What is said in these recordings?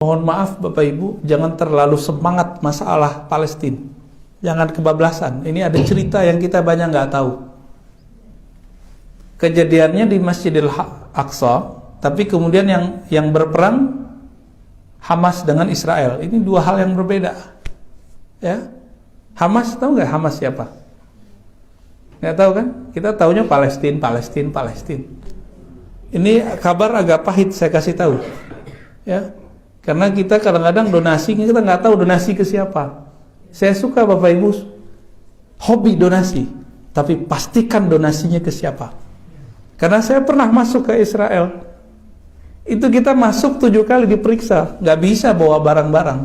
Mohon maaf Bapak Ibu, jangan terlalu semangat masalah Palestina. Jangan kebablasan. Ini ada cerita yang kita banyak nggak tahu. Kejadiannya di Masjidil Aqsa, tapi kemudian yang berperang Hamas dengan Israel. Ini dua hal yang berbeda. Ya, Hamas, tahu nggak Hamas siapa? Nggak tahu kan? Kita taunya Palestina. Ini kabar agak pahit, saya kasih tahu. Ya, karena kita kadang-kadang donasi, kita nggak tahu donasi ke siapa. Saya suka Bapak Ibu hobi donasi, tapi pastikan donasinya ke siapa. Karena saya pernah masuk ke Israel, itu kita masuk 7 kali diperiksa, nggak bisa bawa barang-barang.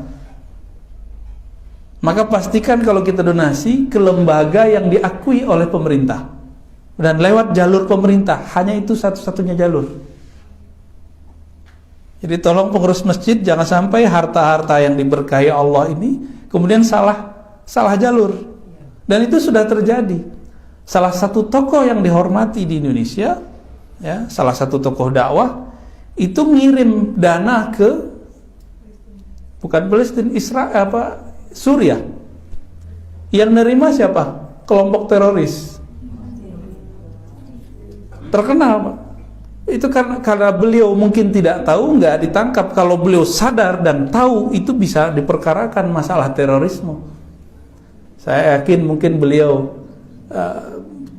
Maka pastikan kalau kita donasi ke lembaga yang diakui oleh pemerintah dan lewat jalur pemerintah, hanya itu satu-satunya jalur. Jadi tolong pengurus masjid jangan sampai harta-harta yang diberkahi Allah ini kemudian salah jalur. Dan itu sudah terjadi. Salah satu tokoh yang dihormati di Indonesia, ya, salah satu tokoh dakwah itu ngirim dana ke bukan Palestina, Israel Suriah. Yang nerima siapa? Kelompok teroris. Terkenal, Pak. Itu karena beliau mungkin tidak tahu, nggak ditangkap. Kalau beliau sadar dan tahu, itu bisa diperkarakan masalah terorisme. Saya yakin mungkin beliau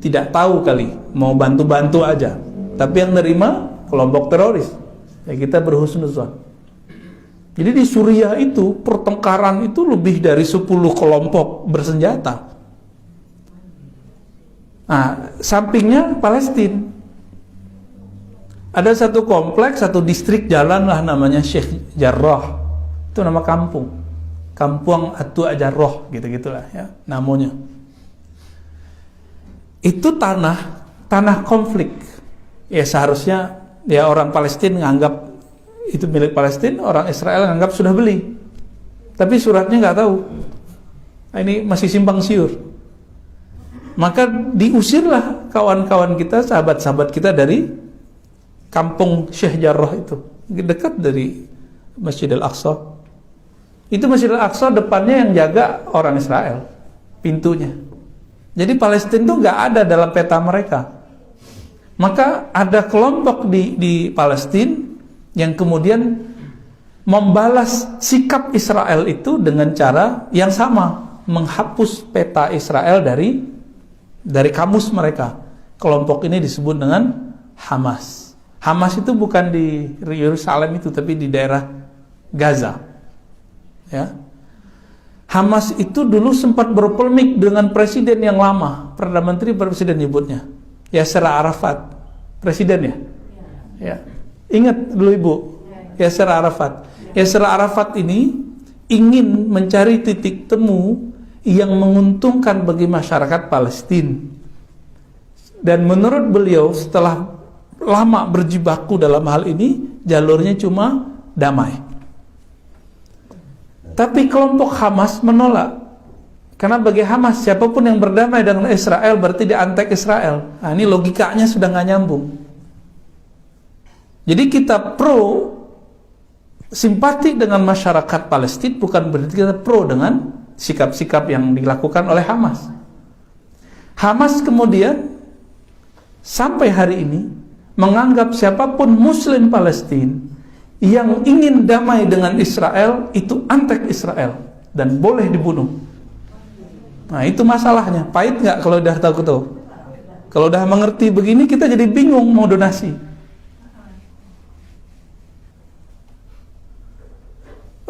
tidak tahu kali, mau bantu-bantu aja. Tapi yang nerima kelompok teroris. Ya kita berhusnuzon. Jadi di Suriah itu pertengkaran itu lebih dari 10 kelompok bersenjata. Nah, sampingnya Palestina. Ada satu kompleks, satu distrik jalan lah namanya Sheikh Jarrah. Itu nama kampung. Kampung Atu Jarrah, gitu-gitulah ya namanya. Itu tanah konflik. Ya seharusnya ya orang Palestina nganggap itu milik Palestina, orang Israel nganggap sudah beli. Tapi suratnya nggak tahu. Nah, ini masih simpang siur. Maka diusirlah kawan-kawan kita, sahabat-sahabat kita dari kampung Sheikh Jarrah itu, dekat dari Masjidil Aqsa. Itu Masjidil Aqsa depannya yang jaga orang Israel, pintunya. Jadi Palestina itu nggak ada dalam peta mereka. Maka ada kelompok di Palestina yang kemudian membalas sikap Israel itu dengan cara yang sama, menghapus peta Israel dari kamus mereka. Kelompok ini disebut dengan Hamas. Hamas itu bukan di Yerusalem itu, tapi di daerah Gaza. Ya. Hamas itu dulu sempat berpolemik dengan presiden yang lama, Perdana Menteri presiden nyebutnya, Yasser Arafat, presiden ya. Ya. Ingat dulu Ibu, Yasser Arafat. Yasser Arafat ini ingin mencari titik temu yang menguntungkan bagi masyarakat Palestina. Dan menurut beliau setelah lama berjibaku dalam hal ini, jalurnya cuma damai. Tapi kelompok Hamas menolak. Karena bagi Hamas, siapapun yang berdamai dengan Israel berarti dia antek Israel. Nah, ini logikanya sudah nggak nyambung. Jadi kita pro simpati dengan masyarakat Palestina bukan berarti kita pro dengan sikap-sikap yang dilakukan oleh Hamas. Hamas kemudian sampai hari ini menganggap siapapun Muslim Palestina yang ingin damai dengan Israel itu antek Israel dan boleh dibunuh. Nah itu masalahnya. Pahit nggak kalau udah tahu? Kalau udah mengerti begini kita jadi bingung mau donasi.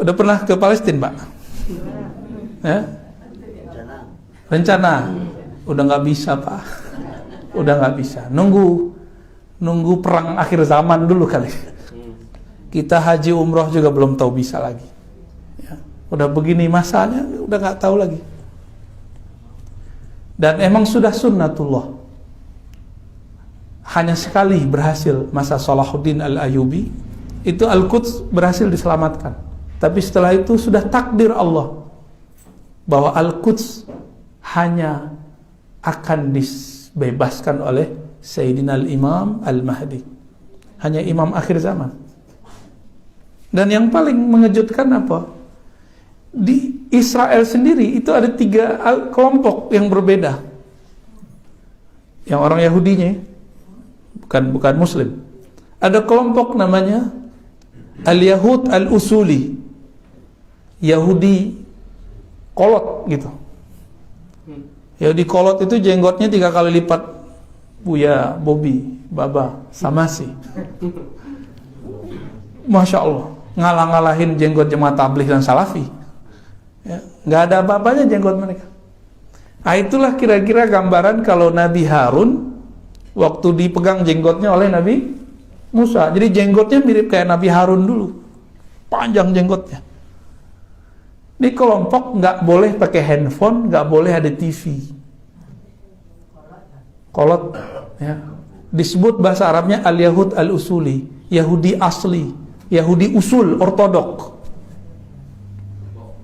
Udah pernah ke Palestina, Pak? Ya? Rencana? Udah nggak bisa, Pak. Udah nggak bisa. Nunggu perang akhir zaman dulu kali. Kita haji umroh juga belum tahu bisa lagi. Ya, udah begini masanya, udah nggak tahu lagi. Dan emang sudah sunnatullah. Hanya sekali berhasil masa Salahuddin Al-Ayyubi, itu Al-Quds berhasil diselamatkan. Tapi setelah itu sudah takdir Allah bahwa Al-Quds hanya akan dibebaskan oleh Sayyidina Al-Imam Al-Mahdi. Hanya imam akhir zaman. Dan yang paling mengejutkan apa? Di Israel sendiri itu ada 3 kelompok yang berbeda. Yang orang Yahudinya, bukan Muslim. Ada kelompok namanya Al-Yahud Al-Usuli, Yahudi kolot gitu. Yahudi kolot itu jenggotnya 3 kali lipat Buya, Bobby, Baba, Samasi. Masya Allah, ngalah-ngalahin jenggot jemaah tabligh dan salafi. Ya, nggak ada apa-apanya jenggot mereka. Nah, itulah kira-kira gambaran kalau Nabi Harun waktu dipegang jenggotnya oleh Nabi Musa. Jadi jenggotnya mirip kayak Nabi Harun dulu, panjang jenggotnya. Ini kelompok nggak boleh pakai handphone, nggak boleh ada TV. Kolot, ya. Disebut bahasa Arabnya Al-Yahud Al-Usuli, Yahudi asli, Yahudi usul, ortodok.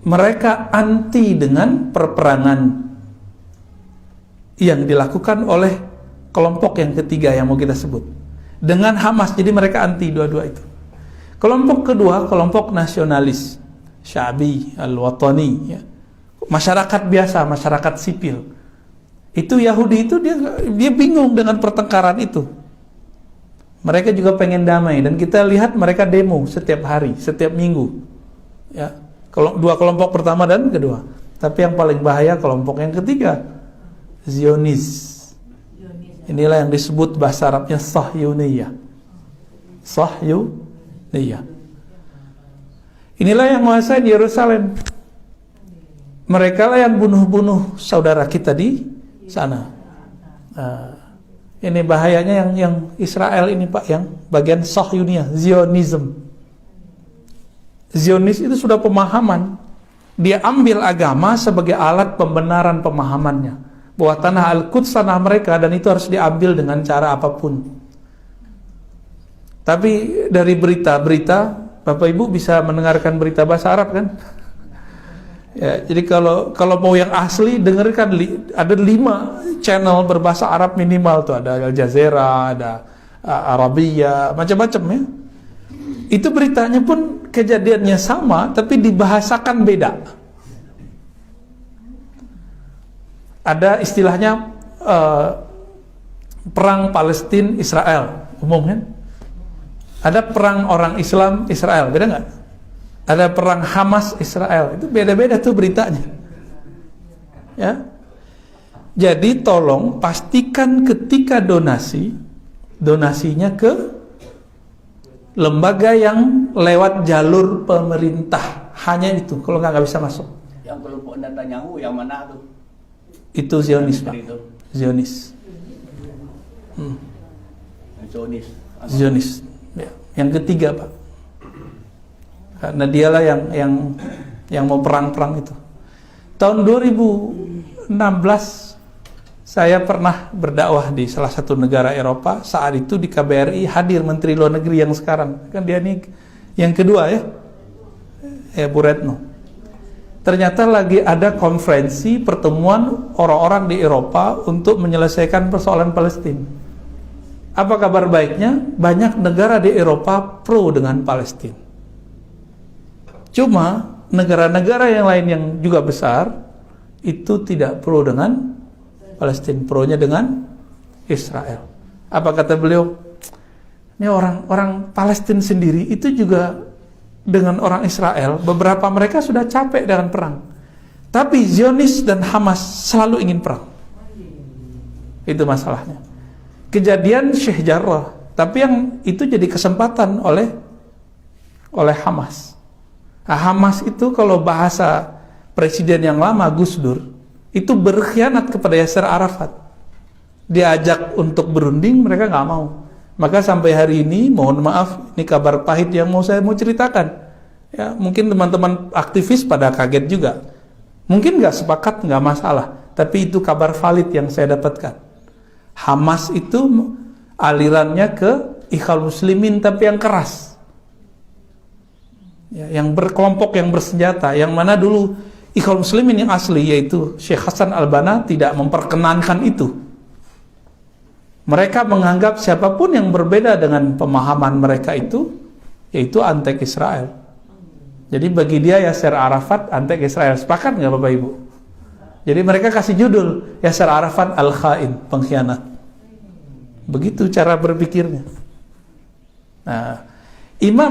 Mereka anti dengan perperangan yang dilakukan oleh kelompok yang ketiga yang mau kita sebut dengan Hamas. Jadi mereka anti dua-dua itu. Kelompok kedua, kelompok nasionalis, Syabi, Al-Watani, ya. Masyarakat biasa, masyarakat sipil. Itu Yahudi itu dia bingung dengan pertengkaran itu. Mereka juga pengen damai, dan kita lihat mereka demo setiap hari, setiap minggu. Ya. Dua kelompok pertama dan kedua. Tapi yang paling bahaya kelompok yang ketiga, Zionis. Inilah yang disebut bahasa Arabnya Sahyuniyah. Sahyuniyah. Inilah yang menguasai Yerusalem. Mereka lah yang bunuh-bunuh saudara kita di sana. Ini bahayanya yang Israel ini Pak, yang bagian Sahyuniyah, Zionism. Zionis itu sudah pemahaman. Dia ambil agama sebagai alat pembenaran pemahamannya, bahwa tanah Al-Quds tanah mereka, dan itu harus diambil dengan cara apapun. Tapi dari berita-berita, Bapak Ibu bisa mendengarkan berita bahasa Arab kan? Ya, jadi kalau mau yang asli dengarkan, ada 5 channel berbahasa Arab minimal tuh, ada Al Jazeera, ada Arabia, macam-macam ya. Itu beritanya pun kejadiannya sama, tapi dibahasakan beda. Ada istilahnya perang Palestina Israel, umum kan? Ada perang orang Islam Israel, beda nggak? Ada perang Hamas Israel, itu beda-beda tuh beritanya. Ya, jadi tolong pastikan ketika donasinya ke lembaga yang lewat jalur pemerintah, hanya itu. Kalau nggak bisa masuk. Yang kelompok Netanyahu yang mana tuh? Itu Zionis Pak. Zionis. Zionis. Ya. Yang ketiga Pak. Karena dialah yang mau perang-perang itu. Tahun 2016 saya pernah berdakwah di salah satu negara Eropa. Saat itu di KBRI hadir Menteri Luar Negeri yang sekarang. Kan dia nih yang kedua ya. Bu Retno. Ternyata lagi ada konferensi pertemuan orang-orang di Eropa untuk menyelesaikan persoalan Palestina. Apa kabar baiknya? Banyak negara di Eropa pro dengan Palestina. Cuma negara-negara yang lain yang juga besar itu tidak pro dengan Palestina, pro-nya dengan Israel. Apa kata beliau? Ini orang Palestina sendiri itu juga dengan orang Israel, beberapa mereka sudah capek dengan perang. Tapi Zionis dan Hamas selalu ingin perang. Itu masalahnya. Kejadian Sheikh Jarrah, tapi yang itu jadi kesempatan oleh Hamas. Nah, Hamas itu kalau bahasa presiden yang lama Gus Dur, itu berkhianat kepada Yasser Arafat. Diajak untuk berunding, mereka nggak mau. Maka sampai hari ini, mohon maaf, ini kabar pahit yang saya mau ceritakan. Ya, mungkin teman-teman aktivis pada kaget juga. Mungkin nggak sepakat, nggak masalah. Tapi itu kabar valid yang saya dapatkan. Hamas itu alirannya ke Ikhwan Muslimin, tapi yang keras. Ya, yang berkelompok, yang bersenjata. Yang mana dulu Ikhwan Muslimin yang asli, yaitu Syekh Hasan Al-Banna, tidak memperkenankan itu. Mereka menganggap siapapun yang berbeda dengan pemahaman mereka itu yaitu antek Israel. Jadi bagi dia Yasser Arafat antek Israel. Sepakat nggak Bapak Ibu? Jadi mereka kasih judul Yasser Arafat Al-Khain, pengkhianat. Begitu cara berpikirnya. Nah, Imam